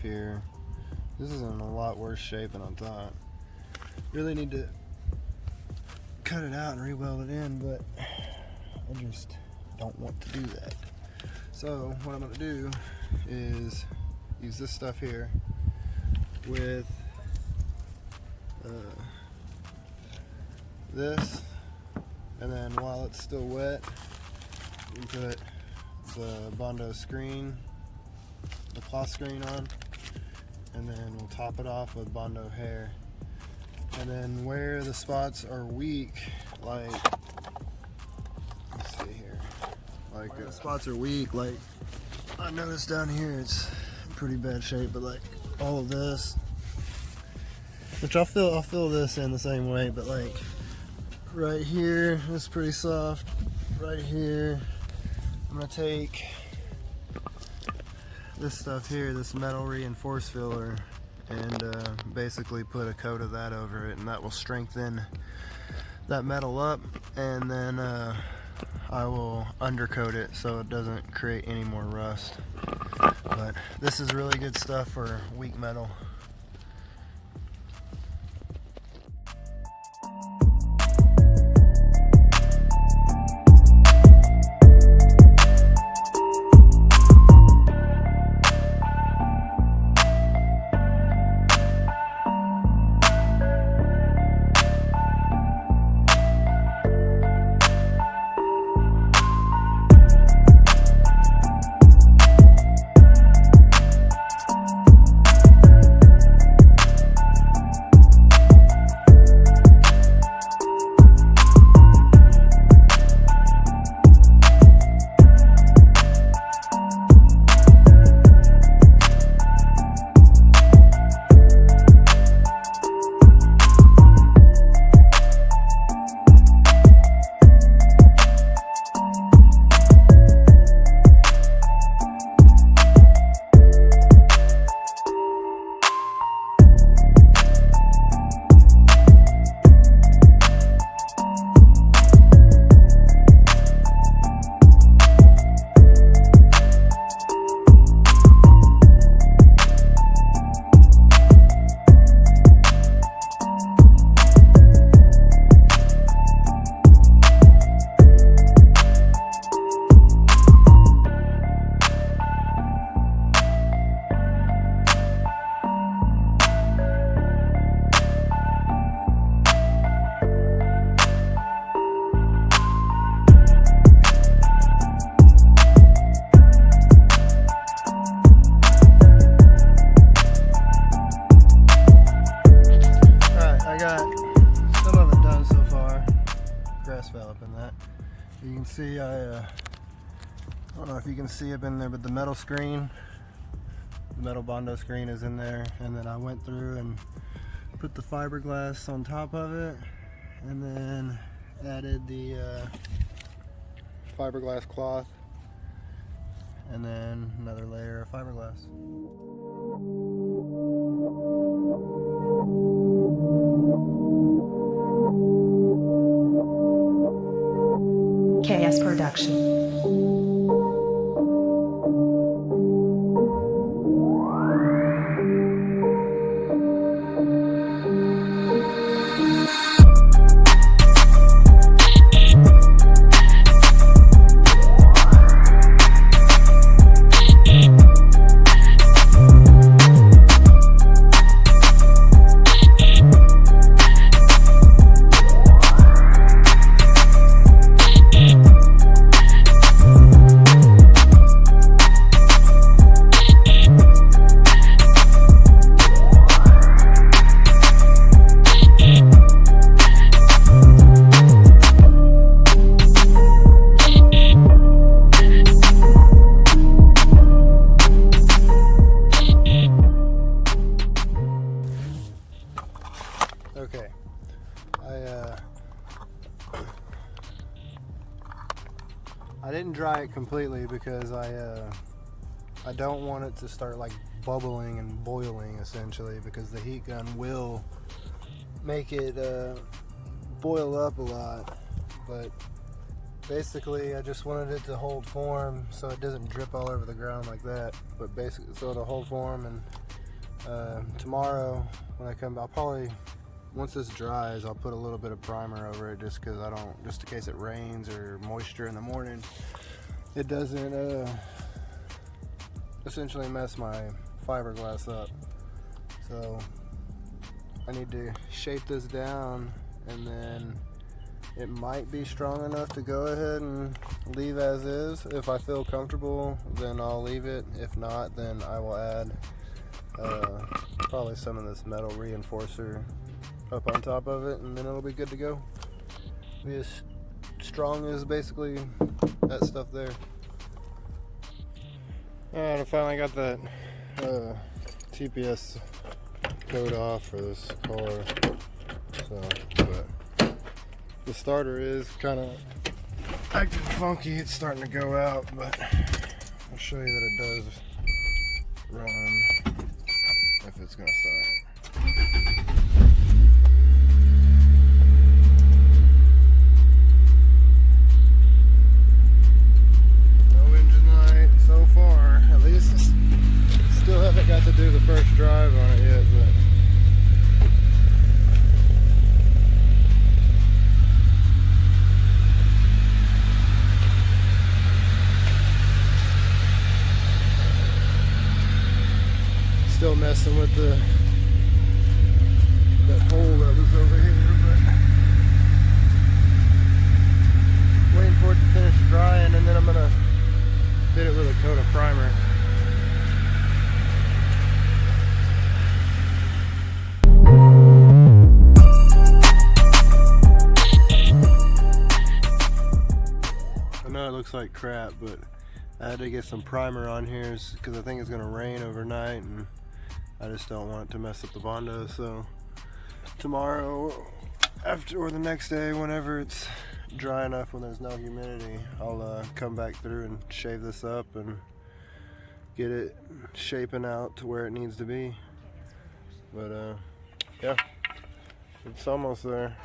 here. This is in a lot worse shape than I thought. Really need to cut it out and re-weld it in, but I just don't want to do that. So what I'm going to do is use this stuff here with this, and then while it's still wet, we put the Bondo screen, the cloth screen on, and then we'll top it off with Bondo hair. And then where the spots are weak, like, let's see here, like the spots are weak, like I noticed down here it's in pretty bad shape, but like all of this, which I'll fill this in the same way, but like right here is pretty soft. Right here, I'm gonna take this stuff here, this metal reinforced filler, and basically put a coat of that over it, and that will strengthen that metal up, and then I will undercoat it so it doesn't create any more rust. But this is really good stuff for weak metal. You can see I don't know if you can see up in there, but the metal screen, the metal Bondo screen is in there, and then I went through and put the fiberglass on top of it, and then added the fiberglass cloth, and then another layer of fiberglass. KS Production. Okay, I didn't dry it completely because I don't want it to start like bubbling and boiling, essentially, because the heat gun will make it boil up a lot. But basically I just wanted it to hold form so it doesn't drip all over the ground like that, but basically so it'll hold form and Tomorrow when I come, I'll probably, once this dries, I'll put a little bit of primer over it just because just in case it rains or moisture in the morning, it doesn't essentially mess my fiberglass up. So I need to shape this down, and then it might be strong enough to go ahead and leave as is. If I feel comfortable, then I'll leave it. If not, then I will add probably some of this metal reinforcer up on top of it, and then it'll be good to go. Be as strong as basically that stuff there. Alright, I finally got that TPS coat off for this car. So, but the starter is kind of acting funky. It's starting to go out, but I'll show you that it does run if it's gonna start. No engine light so far. At least still haven't got to do the first drive on it yet, but still messing with that hole that was over here, but waiting for it to finish drying, and then I'm gonna hit it with a coat of primer. I know it looks like crap, but I had to get some primer on here because I think it's gonna rain overnight, and I just don't want it to mess up the Bondo. So tomorrow, or the next day, whenever it's dry enough, when there's no humidity, I'll come back through and shave this up and get it shaping out to where it needs to be. But yeah, it's almost there.